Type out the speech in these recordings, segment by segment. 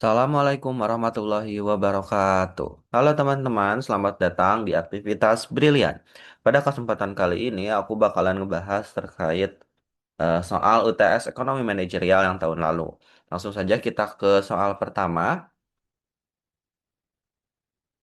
Assalamualaikum warahmatullahi wabarakatuh. Halo teman-teman, selamat datang di aktivitas Brilian. Pada kesempatan kali ini aku bakalan ngebahas terkait soal UTS Ekonomi Manajerial yang tahun lalu. Langsung saja kita ke soal pertama.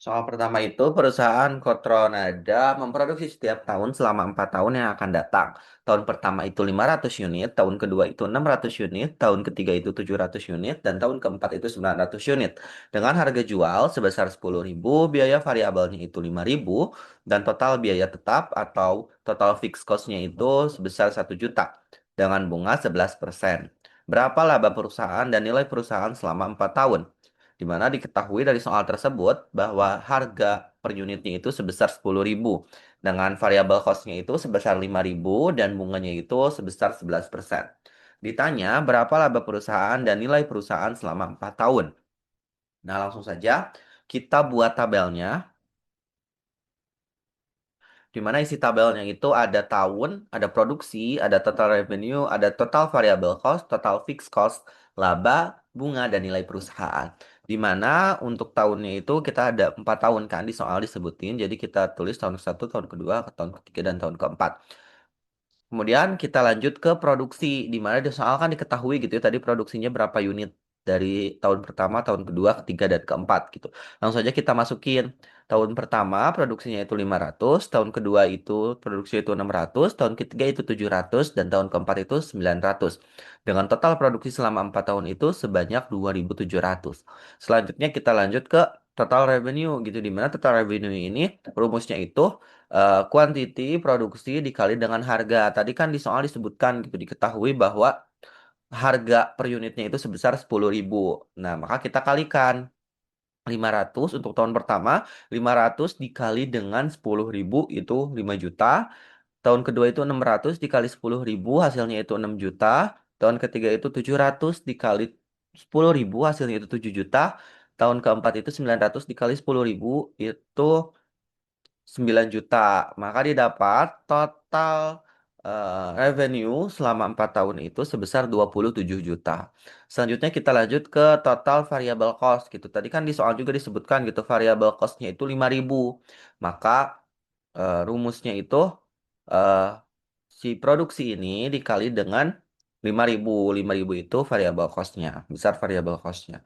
Soal pertama itu perusahaan Kotronada memproduksi setiap tahun selama 4 tahun yang akan datang. Tahun pertama itu 500 unit, tahun kedua itu 600 unit, tahun ketiga itu 700 unit, dan tahun keempat itu 900 unit. Dengan harga jual sebesar 10.000, biaya variabelnya itu 5.000, dan total biaya tetap atau total fixed cost-nya itu sebesar 1 juta dengan bunga 11%. Berapa laba perusahaan dan nilai perusahaan selama 4 tahun? Di mana diketahui dari soal tersebut bahwa harga per unitnya itu sebesar 10.000 dengan variabel cost-nya itu sebesar 5.000 dan bunganya itu sebesar 11%. Ditanya berapa laba perusahaan dan nilai perusahaan selama 4 tahun. Nah, langsung saja kita buat tabelnya, di mana isi tabelnya itu ada tahun, ada produksi, ada total revenue, ada total variable cost, total fixed cost, laba, bunga, dan nilai perusahaan. Di mana untuk tahunnya itu kita ada 4 tahun kan di soal disebutin, jadi kita tulis tahun ke-1, tahun kedua, tahun ketiga, dan tahun keempat. Kemudian kita lanjut ke produksi, di mana di soal kan diketahui gitu ya, tadi produksinya berapa unit dari tahun pertama, tahun kedua, ketiga, dan keempat gitu. Langsung saja kita masukin. Tahun pertama produksinya itu 500, tahun kedua itu produksi itu 600, tahun ketiga itu 700, dan tahun keempat itu 900. Dengan total produksi selama 4 tahun itu sebanyak 2.700. Selanjutnya kita lanjut ke total revenue gitu, di mana total revenue ini rumusnya itu kuantiti produksi dikali dengan harga. Tadi kan di soal disebutkan gitu, diketahui bahwa harga per unitnya itu sebesar 10.000. Nah, maka kita kalikan 500 untuk tahun pertama, 500 dikali dengan 10.000 itu 5 juta. Tahun kedua itu 600 dikali 10.000 hasilnya itu 6 juta. Tahun ketiga itu 700 dikali 10.000 hasilnya itu 7 juta. Tahun keempat itu 900 dikali 10.000 itu 9 juta. Maka didapat total revenue selama 4 tahun itu sebesar 27 juta. Selanjutnya kita lanjut ke total variable cost gitu. Tadi kan di soal juga disebutkan gitu variable cost-nya itu 5.000. Maka rumusnya itu eh, si produksi ini dikali dengan 5.000. 5.000 itu variable cost-nya, besar variable cost-nya.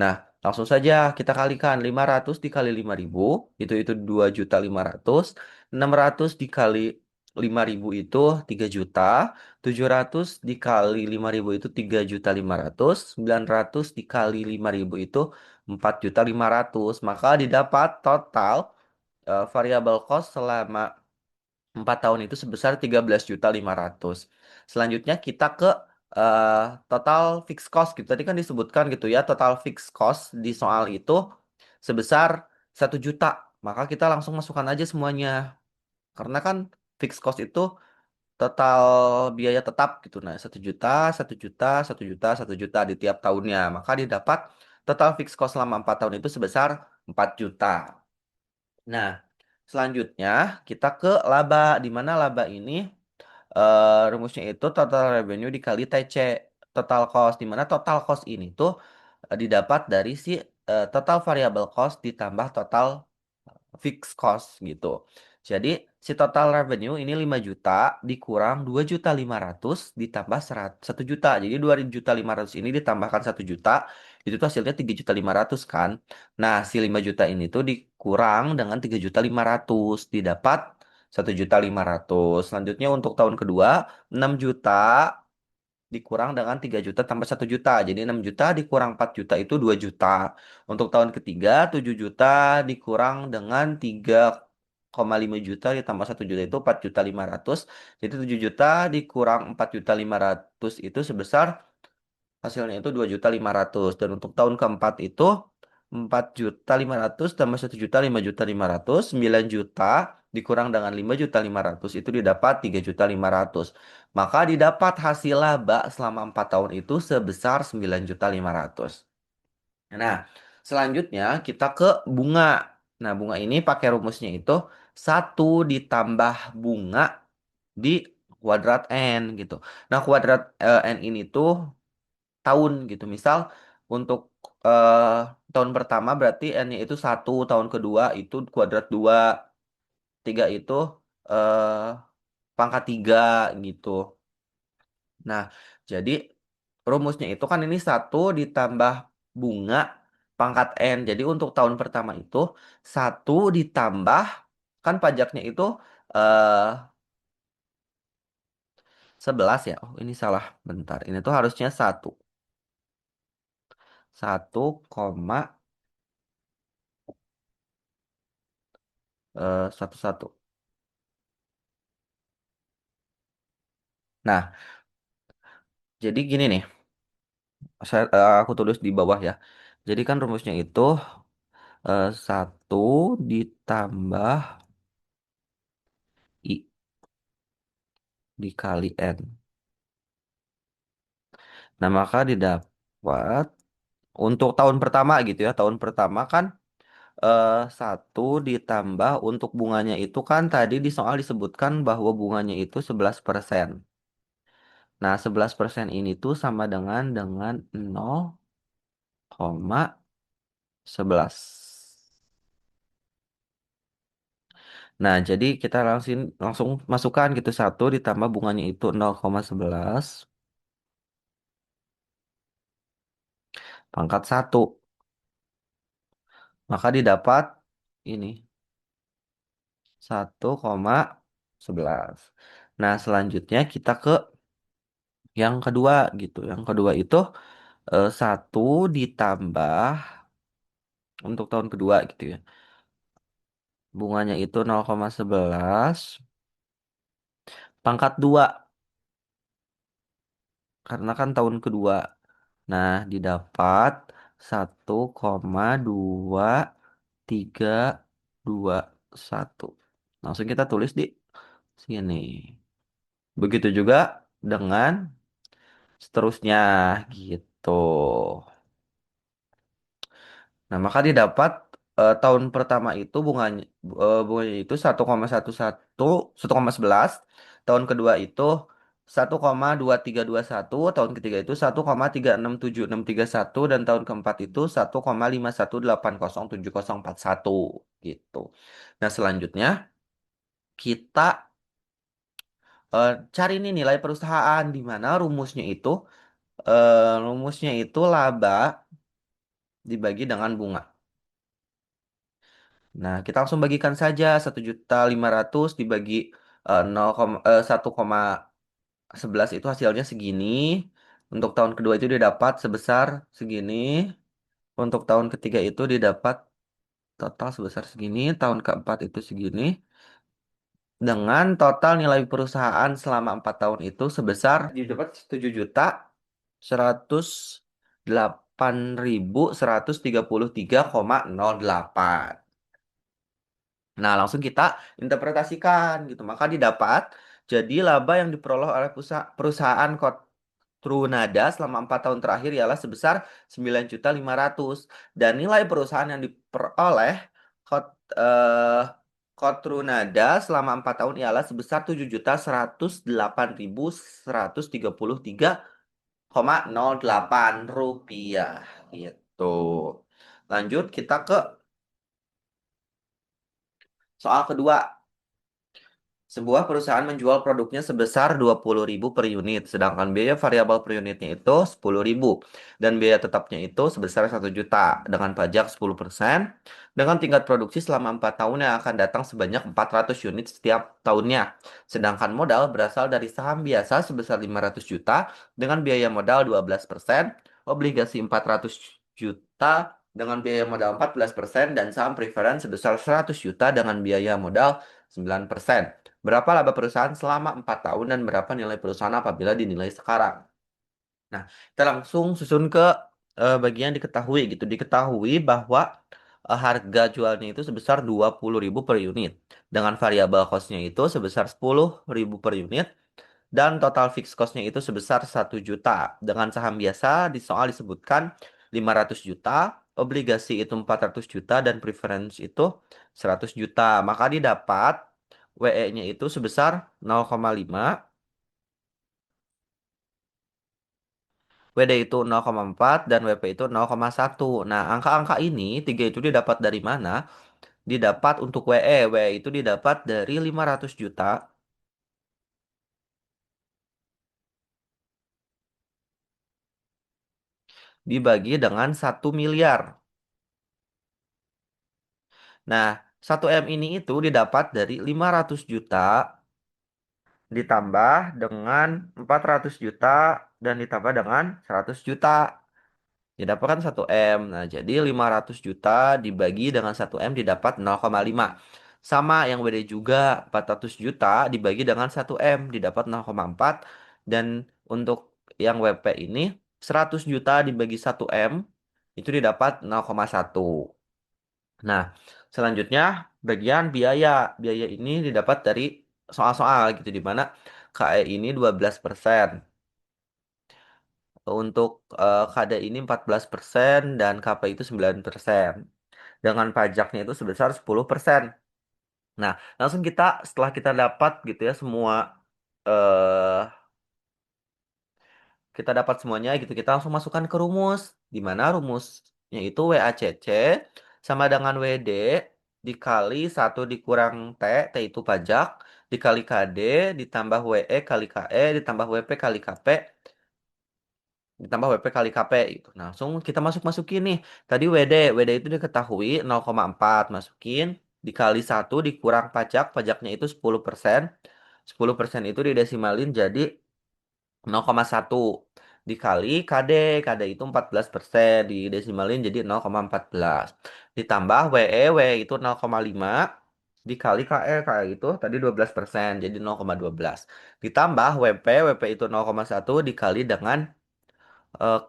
Nah, langsung saja kita kalikan 500 dikali 5.000 itu 2.500.000, 600 dikali 5.000 itu 3 juta, 700 dikali 5.000 itu 3.500.000, 900 dikali 5.000 itu 4.500.000. Maka didapat total variable cost selama 4 tahun itu sebesar 13.500.000. Selanjutnya kita ke eh, total fixed cost gitu. Tadi kan disebutkan gitu ya, total fixed cost di soal itu sebesar 1 juta. Maka kita langsung masukkan aja semuanya. Karena kan fixed cost itu total biaya tetap gitu. Nah, 1 juta, 1 juta, 1 juta, 1 juta di tiap tahunnya. Maka didapat total fixed cost selama 4 tahun itu sebesar 4 juta. Nah, selanjutnya kita ke laba, di mana laba ini rumusnya itu total revenue dikali TC, total cost, di mana total cost ini tuh didapat dari si total variable cost ditambah total fixed cost gitu. Jadi si total revenue ini 5 juta dikurang 2.500.000 ditambah 1 juta. Jadi 2.500.000 ini ditambahkan 1 juta, itu tuh hasilnya 3.500.000 kan. Nah, si 5 juta ini tuh dikurang dengan 3.500.000 didapat 1.500.000. Selanjutnya untuk tahun kedua 6 juta dikurang dengan 3 juta tambah 1 juta. Jadi 6 juta dikurang 4 juta itu 2 juta. Untuk tahun ketiga 7 juta dikurang dengan 3,5 juta ditambah 1 juta itu 4.500.000. Jadi 7 juta dikurang 4.500.000 itu sebesar hasilnya itu 2.500.000. Dan untuk tahun keempat itu 4.500.000 tambah 1 juta 5.500.000, 9 juta dikurang dengan 5.500.000 itu didapat 3.500.000. Maka didapat hasil laba selama 4 tahun itu sebesar 9.500.000. Nah, selanjutnya kita ke bunga. Nah, bunga ini pakai rumusnya itu 1 ditambah bunga di kuadrat N gitu. Nah, kuadrat N ini tuh tahun gitu. Misal untuk eh tahun pertama berarti N-nya itu satu, tahun kedua itu kuadrat dua, tiga itu eh pangkat tiga gitu. Nah, jadi rumusnya itu kan ini satu ditambah bunga pangkat N. Jadi untuk tahun pertama itu satu ditambah, kan pajaknya itu eh 11 ya. Oh ini salah, bentar. Ini tuh harusnya satu. Satu koma satu satu. Nah, jadi gini nih, aku tulis di bawah ya. Jadi kan rumusnya itu satu ditambah I dikali N. Nah, maka didapat untuk tahun pertama gitu ya. Tahun pertama kan satu ditambah untuk bunganya itu kan tadi di soal disebutkan bahwa bunganya itu 11%. Nah, 11% ini tuh sama dengan 0,11. Nah, jadi kita langsung langsung masukkan gitu satu ditambah bunganya itu 0,11 pangkat satu. Maka didapat ini 1,11. Nah, selanjutnya kita ke yang kedua gitu. Yang kedua itu satu ditambah untuk tahun kedua gitu ya. Bunganya itu 0,11 pangkat 2 karena kan tahun kedua. Nah, didapat 1,2321. Langsung kita tulis di sini. Begitu juga dengan seterusnya gitu. Nah, maka didapat tahun pertama itu bunganya itu 1,11, tahun kedua itu 1,2321, tahun ketiga itu 1,367631 dan tahun keempat itu 1,51807041 gitu. Nah, selanjutnya kita cari nih nilai perusahaan di mana rumusnya itu laba dibagi dengan bunga. Nah, kita langsung bagikan saja 1.500.000 dibagi 1,11 itu hasilnya segini. Untuk tahun kedua itu didapat sebesar segini. Untuk tahun ketiga itu didapat total sebesar segini. Tahun keempat itu segini. Dengan total nilai perusahaan selama 4 tahun itu sebesar didapat 7.108.133,08. Nah, langsung kita interpretasikan gitu. Maka didapat jadi laba yang diperoleh oleh perusahaan Trunada selama 4 tahun terakhir ialah sebesar 9.500.000 dan nilai perusahaan yang diperoleh Kot, eh, Kotrunada selama 4 tahun ialah sebesar 7.108.133,08 rupiah gitu. Lanjut kita ke soal kedua. Sebuah perusahaan menjual produknya sebesar 20.000 per unit, sedangkan biaya variabel per unitnya itu 10.000 dan biaya tetapnya itu sebesar 1 juta dengan pajak 10% dengan tingkat produksi selama 4 tahun yang akan datang sebanyak 400 unit setiap tahunnya. Sedangkan modal berasal dari saham biasa sebesar 500 juta dengan biaya modal 12%, obligasi 400 juta dengan biaya modal 14% dan saham preference sebesar 100 juta dengan biaya modal 9%. Berapa laba perusahaan selama 4 tahun dan berapa nilai perusahaan apabila dinilai sekarang. Nah, kita langsung susun ke bagian diketahui gitu. Diketahui bahwa harga jualnya itu sebesar 20.000 per unit. Dengan variabel cost-nya itu sebesar 10.000 per unit. Dan total fixed cost-nya itu sebesar 1 juta. Dengan saham biasa di soal disebutkan 500 juta, obligasi itu 400 juta, dan preference itu 100 juta. Maka didapat WE-nya itu sebesar 0,5 WD itu 0,4 dan WP itu 0,1. Nah, angka-angka ini tiga itu didapat dari mana? Didapat untuk WE. WE itu didapat dari 500 juta dibagi dengan 1 miliar. Nah, 1 M ini itu didapat dari 500 juta ditambah dengan 400 juta dan ditambah dengan 100 juta. Didapatkan 1 M. Nah, jadi 500 juta dibagi dengan 1 M didapat 0,5. Sama yang WD juga 400 juta dibagi dengan 1 M didapat 0,4. Dan untuk yang WP ini 100 juta dibagi 1 M itu didapat 0,1. Nah, selanjutnya bagian biaya. Biaya ini didapat dari soal-soal gitu di mana KE ini 12%. Untuk KD ini 14% dan KP itu 9%. Dengan pajaknya itu sebesar 10%. Nah, langsung kita setelah kita dapat gitu ya semua eh kita dapat semuanya gitu kita langsung masukkan ke rumus di mana rumusnya itu WACC sama dengan WD dikali 1 dikurang T itu pajak dikali KD ditambah WE kali KE ditambah WP kali KP ditambah WP kali KP gitu. Nah, langsung kita masukin nih. Tadi WD itu diketahui 0,4 masukin dikali 1 dikurang pajak, pajaknya itu 10%. 10% itu didesimalin jadi 0,1 dikali KD, KD itu 14%, didesimalin jadi 0,14. Ditambah WE itu 0,5 dikali KE, KE itu tadi 12%, jadi 0,12. Ditambah WP itu 0,1 dikali dengan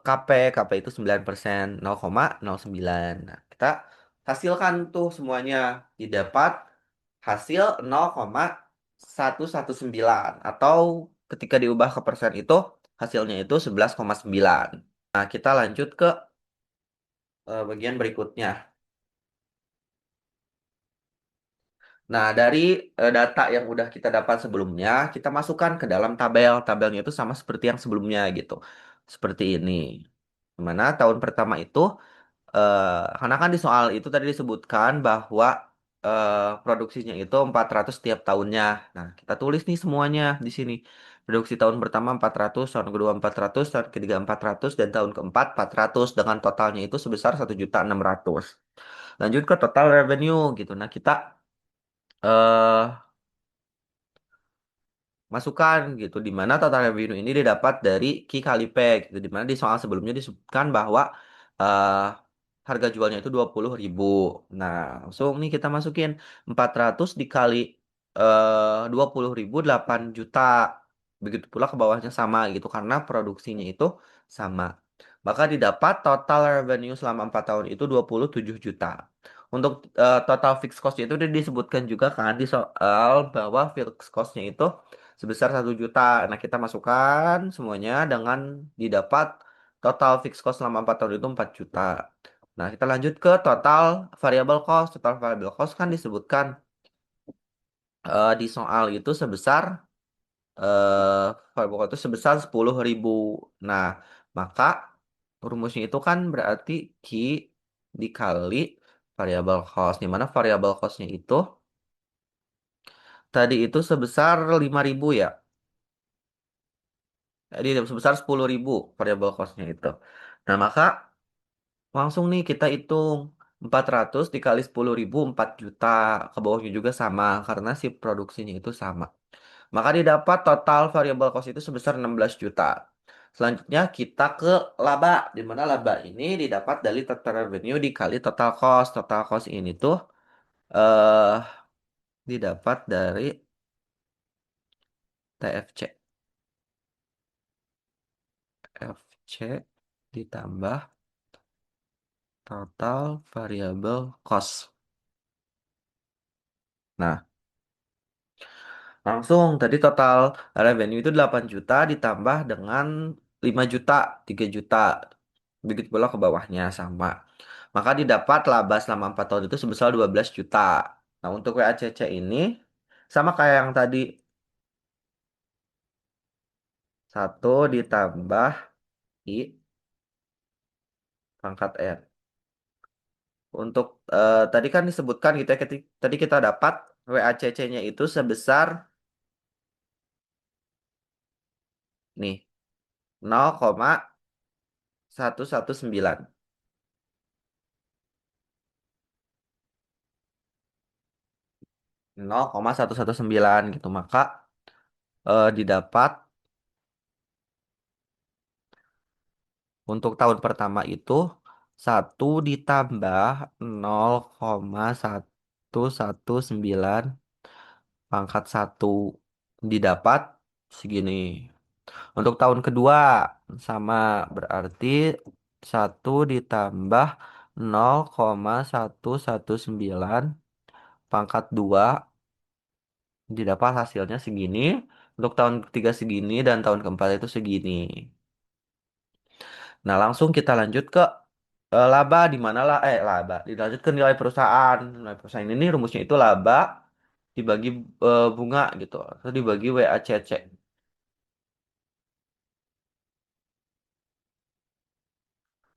KP itu 9%, 0,09. Nah, kita hasilkan tuh semuanya. Didapat hasil 0,119. Atau ketika diubah ke persen itu, hasilnya itu 11,9. Nah, kita lanjut ke bagian berikutnya. Nah, dari data yang udah kita dapat sebelumnya, kita masukkan ke dalam tabel. Tabelnya itu sama seperti yang sebelumnya gitu. Seperti ini. Dimana tahun pertama itu karena kan di soal itu tadi disebutkan bahwa produksinya itu 400 tiap tahunnya. Nah, kita tulis nih semuanya di sini. Produksi tahun pertama 400, tahun kedua 400, tahun ketiga 400, dan tahun keempat 400 dengan totalnya itu sebesar 1.600.000. Lanjut ke total revenue gitu. Nah, kita eh masukan gitu di mana total revenue ini didapat dari Ki kali P gitu di mana di soal sebelumnya disebutkan bahwa eh, harga jualnya itu 20.000. Nah, langsung nih kita masukin 400 dikali 20.000 8 juta. Begitu pula ke bawahnya sama gitu karena produksinya itu sama. Maka didapat total revenue selama 4 tahun itu 27 juta. Untuk total fixed cost itu udah disebutkan juga kan di soal bahwa fixed cost-nya itu sebesar 1 juta. Nah, kita masukkan semuanya dengan didapat total fixed cost selama 4 tahun itu 4 juta. Nah, kita lanjut ke total variable cost. Total variable cost kan disebutkan di soal itu sebesar variable cost itu sebesar 10.000. Nah, maka rumusnya itu kan berarti Q dikali variable cost. Di mana variable cost-nya itu tadi itu sebesar 5.000 ya. Jadi sebesar 10.000 variable cost-nya itu. Nah, maka langsung nih kita hitung 400 dikali 10.000 4 juta. Ke bawahnya juga sama karena si produksinya itu sama. Maka didapat total variable cost itu sebesar 16 juta. Selanjutnya kita ke laba. Di mana laba ini didapat dari total revenue dikali total cost. Total cost ini tuh eh didapat dari TFC. FC ditambah total variable cost. Nah, langsung tadi total revenue itu 8 juta ditambah dengan 5 juta, 3 juta. Begitu pula ke bawahnya sama. Maka didapat laba selama 4 tahun itu sebesar 12 juta. Nah, untuk WACC ini sama kayak yang tadi 1 ditambah I pangkat N. Untuk tadi kan disebutkan gitu ya, tadi kita dapat WACC-nya itu sebesar nih 0,119. 0,119 gitu. Maka didapat untuk tahun pertama itu satu ditambah 0,119 pangkat satu didapat segini. Untuk tahun kedua sama berarti satu ditambah 0,119 pangkat 2 didapat hasilnya segini. Untuk tahun ketiga segini dan tahun keempat itu segini. Nah, langsung kita lanjut ke laba di mana lah laba dilanjut ke nilai perusahaan. Nilai perusahaan ini rumusnya itu laba dibagi bunga gitu atau dibagi WACC.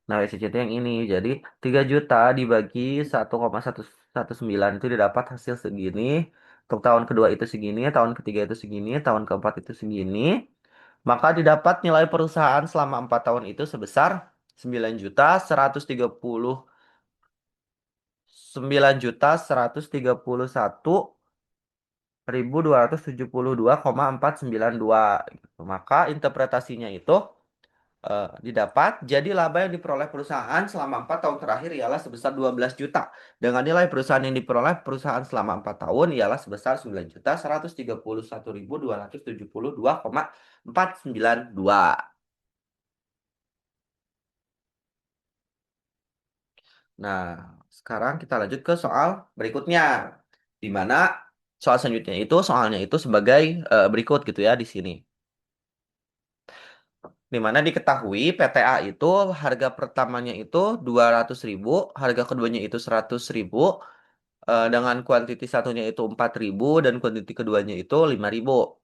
Nah, WACC itu yang ini. Jadi 3 juta dibagi 1,119 itu didapat hasil segini. Untuk tahun kedua itu segini, tahun ketiga itu segini, tahun keempat itu segini. Maka didapat nilai perusahaan selama 4 tahun itu sebesar 9.131.492,492 gitu. Maka interpretasinya itu didapat jadi laba yang diperoleh perusahaan selama 4 tahun terakhir ialah sebesar 12 juta. Dengan nilai perusahaan yang diperoleh perusahaan selama 4 tahun ialah sebesar 9.131.272,492. Nah, sekarang kita lanjut ke soal berikutnya. Di mana soal selanjutnya itu soalnya itu sebagai berikut gitu ya di sini. Di mana diketahui PTA itu harga pertamanya itu 200.000, harga keduanya itu 100.000, dengan kuantiti satunya itu 4.000 dan kuantiti keduanya itu 5.000.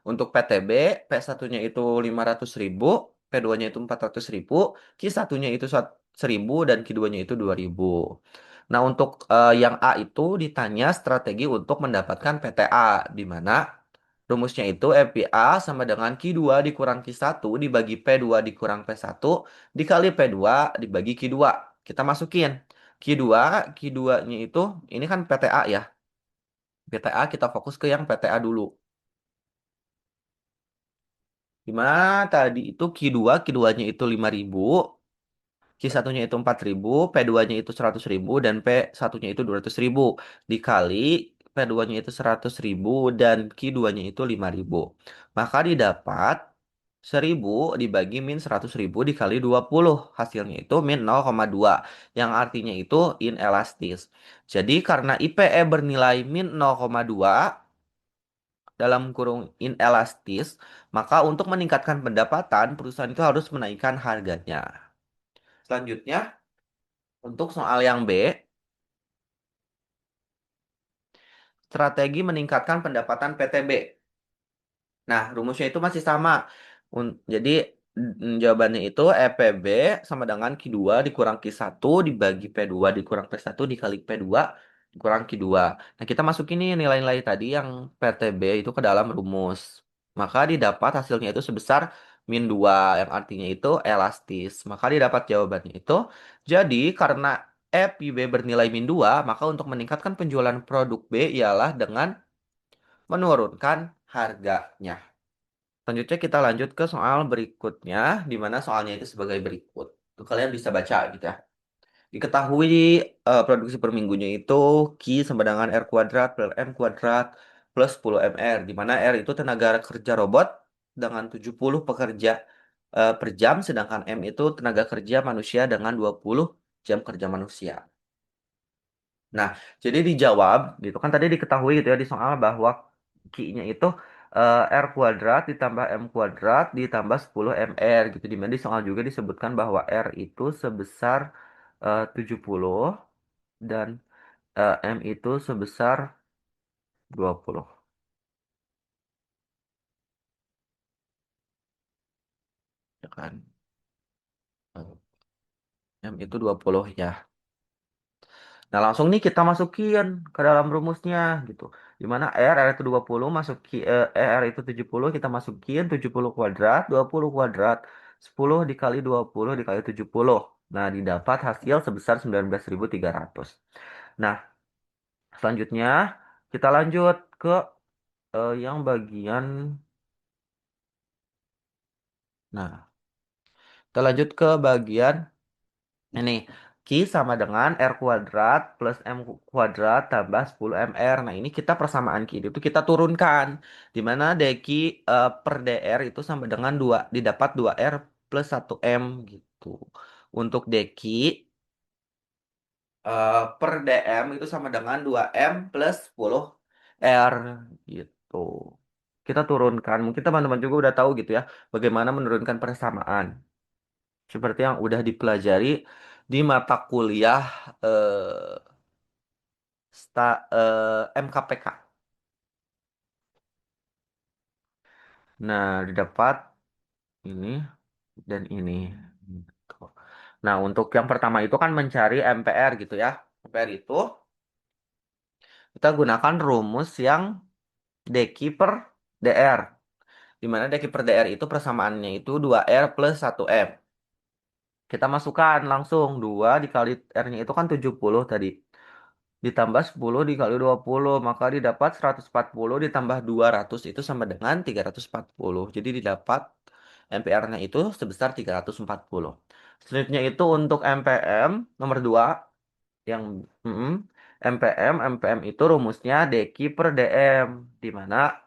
Untuk PTB, P1-nya itu 500.000, P2-nya itu 400.000, Q1-nya itu 1.000, dan Q2-nya itu 2.000. Nah, untuk yang A itu ditanya strategi untuk mendapatkan PTA, di mana rumusnya itu FPA sama dengan Q2 dikurang Q1 dibagi P2 dikurang P1 dikali P2 dibagi Q2. Kita masukin Q2, Q2-nya itu, ini kan PTA ya. PTA kita fokus ke yang PTA dulu. Gimana tadi itu Q2, Q2-nya itu 5.000, Q1-nya itu 4.000, P2-nya itu 100.000, dan P1-nya itu 200.000. Dikali P2-nya itu 100.000 dan Q2-nya itu 5.000. Maka didapat 1.000 dibagi min 100.000 dikali 20. Hasilnya itu min 0,2. Yang artinya itu inelastis. Jadi karena IPE bernilai min 0,2 dalam kurung inelastis, maka untuk meningkatkan pendapatan, perusahaan itu harus menaikkan harganya. Selanjutnya, untuk soal yang B, strategi meningkatkan pendapatan PTB. Nah, rumusnya itu masih sama. Jadi, jawabannya itu EPB sama dengan Q2 dikurang Q1 dibagi P2 dikurang P1 dikali P2 dikurang Q2. Nah, kita masukin nih nilai-nilai tadi yang PTB itu ke dalam rumus. Maka didapat hasilnya itu sebesar min 2 yang artinya itu elastis. Maka didapat jawabannya itu. Jadi, karena E Pi B bernilai min 2, maka untuk meningkatkan penjualan produk B ialah dengan menurunkan harganya. Selanjutnya kita lanjut ke soal berikutnya, di mana soalnya itu sebagai berikut. Tuh, kalian bisa baca gitu ya. Diketahui produksi per minggunya itu Q sama dengan R kuadrat plus M kuadrat plus 10 MR, di mana R itu tenaga kerja robot dengan 70 pekerja per jam, sedangkan M itu tenaga kerja manusia dengan 20 jam kerja manusia. Nah, jadi dijawab gitu kan tadi diketahui gitu ya di soal bahwa Q-nya itu R kuadrat ditambah M kuadrat ditambah 10 MR gitu. Di mana di soal juga disebutkan bahwa R itu sebesar 70 dan M itu sebesar 20. Ya kan? M itu 20 ya. Nah, langsung nih kita masukin ke dalam rumusnya gitu. Dimana R itu 20, R itu 70, kita masukin 70 kuadrat, 20 kuadrat, 10 dikali 20 dikali 70. Nah, didapat hasil sebesar 19.300. Nah, selanjutnya kita lanjut ke yang bagian, nah, kita lanjut ke bagian ini. Q sama dengan R kuadrat plus M kuadrat tambah 10 MR. Nah, ini kita persamaan Q itu kita turunkan. Di mana dq per dr itu sama dengan 2, didapat 2R plus 1M gitu. Untuk dq per dm itu sama dengan 2M plus 10R gitu. Kita turunkan. Mungkin teman-teman juga udah tahu gitu ya, bagaimana menurunkan persamaan. Seperti yang udah dipelajari di mata kuliah MKPK. Nah, didapat ini dan ini. Gitu. Nah, untuk yang pertama itu kan mencari MPR gitu ya. MPR itu kita gunakan rumus yang dq per dr. Di mana dq per dr itu persamaannya itu 2R plus 1M. Kita masukkan langsung 2 dikali R-nya itu kan 70 tadi. Ditambah 10 dikali 20 maka didapat 140 ditambah 200 itu sama dengan 340. Jadi didapat MPR-nya itu sebesar 340. Selanjutnya itu untuk MPM nomor 2 yang MPM itu rumusnya dq per dm, di mana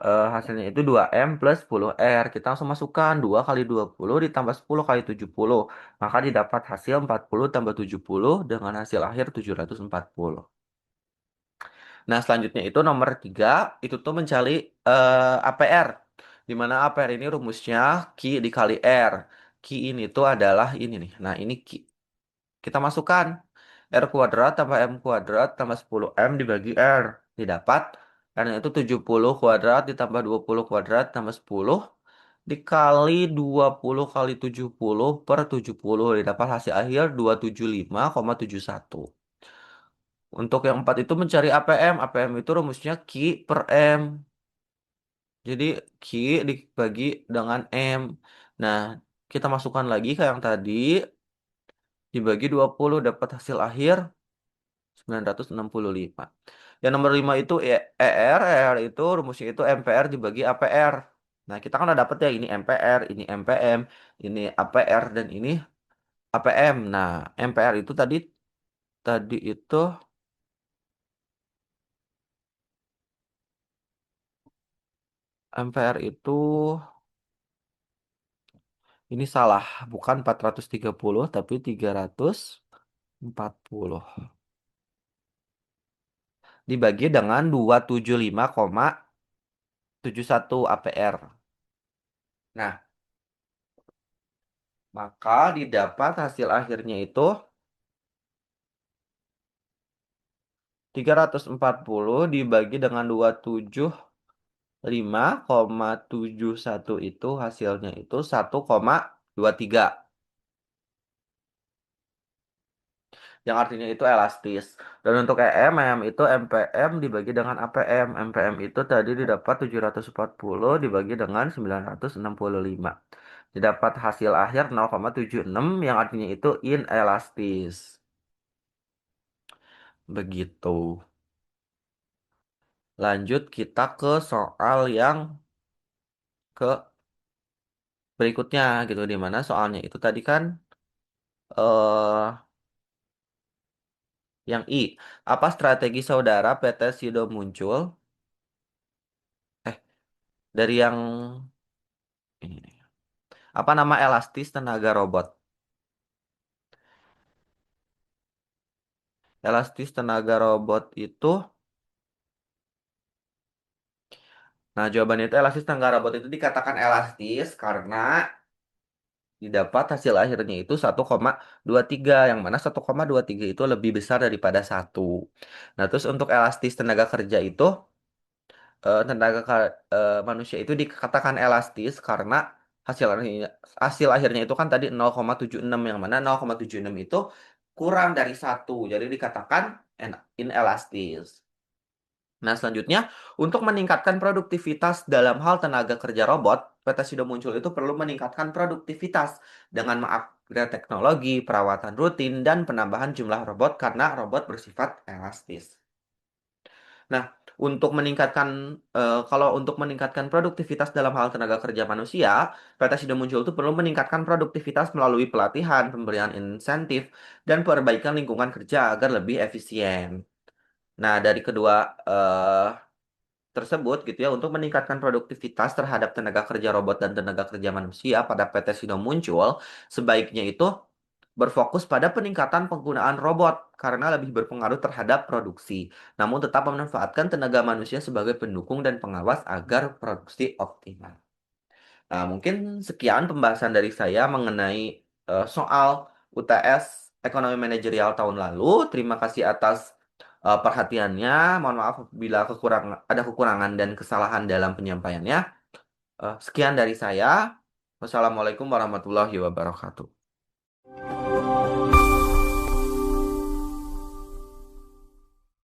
hasilnya itu 2M plus 10R. Kita langsung masukkan 2 kali 20 ditambah 10 kali 70. Maka didapat hasil 40 tambah 70 dengan hasil akhir 740. Nah, selanjutnya itu nomor 3, itu tuh mencari APR. Di mana APR ini rumusnya Q dikali R. Q ini tuh adalah ini nih. Nah, ini Q. Kita masukkan R kuadrat tambah M kuadrat tambah 10M dibagi R. Didapat R itu 70 kuadrat ditambah 20 kuadrat tambah 10 dikali 20 kali 70 per 70. Didapat hasil akhir 275,71. Untuk yang 4 itu mencari APM. APM itu rumusnya Q per M. Jadi Q dibagi dengan M. Nah, kita masukkan lagi ke yang tadi. Dibagi 20 dapat hasil akhir 965. Yang nomor 5 itu ER. ER itu rumusnya itu MPR dibagi APR. Nah, kita kan udah dapet ya ini MPR, ini MPM, ini APR, dan ini APM. Nah, MPR itu tadi tadi itu MPR itu ini salah, bukan 430 tapi 340. Dibagi dengan 275,71 APR. Nah, maka didapat hasil akhirnya itu 340 dibagi dengan 275,71 itu hasilnya itu 1,23. Yang artinya itu elastis. Dan untuk EM itu MPM dibagi dengan APM. MPM itu tadi didapat 740 dibagi dengan 965. Didapat hasil akhir 0,76 yang artinya itu inelastis. Begitu. Lanjut kita ke soal yang ke berikutnya gitu, di mana soalnya itu tadi kan eh yang I. Apa strategi saudara PT Sido muncul? Eh, dari yang ini nih. Apa nama elastis tenaga robot? Elastis tenaga robot itu, nah jawabannya itu elastis tenaga robot itu dikatakan elastis karena didapat hasil akhirnya itu 1,23, yang mana 1,23 itu lebih besar daripada 1. Nah, terus untuk elastis tenaga kerja itu manusia itu dikatakan elastis karena hasil akhirnya itu kan tadi 0,76 yang mana 0,76 itu kurang dari satu, jadi dikatakan inelastis. Nah, selanjutnya, untuk meningkatkan produktivitas dalam hal tenaga kerja robot, PT Sido Muncul itu perlu meningkatkan produktivitas dengan mengupgrade teknologi, perawatan rutin, dan penambahan jumlah robot karena robot bersifat elastis. Nah, kalau untuk meningkatkan produktivitas dalam hal tenaga kerja manusia, PT Sido Muncul itu perlu meningkatkan produktivitas melalui pelatihan, pemberian insentif, dan perbaikan lingkungan kerja agar lebih efisien. Nah, dari kedua eh, tersebut gitu ya untuk meningkatkan produktivitas terhadap tenaga kerja robot dan tenaga kerja manusia pada PT Sino Muncul sebaiknya itu berfokus pada peningkatan penggunaan robot karena lebih berpengaruh terhadap produksi, namun tetap memanfaatkan tenaga manusia sebagai pendukung dan pengawas agar produksi optimal. Nah, mungkin sekian pembahasan dari saya mengenai soal UTS Ekonomi Manajerial tahun lalu. Terima kasih atas perhatiannya. Mohon maaf bila ada kekurangan dan kesalahan dalam penyampaiannya. Sekian dari saya. Wassalamualaikum warahmatullahi wabarakatuh.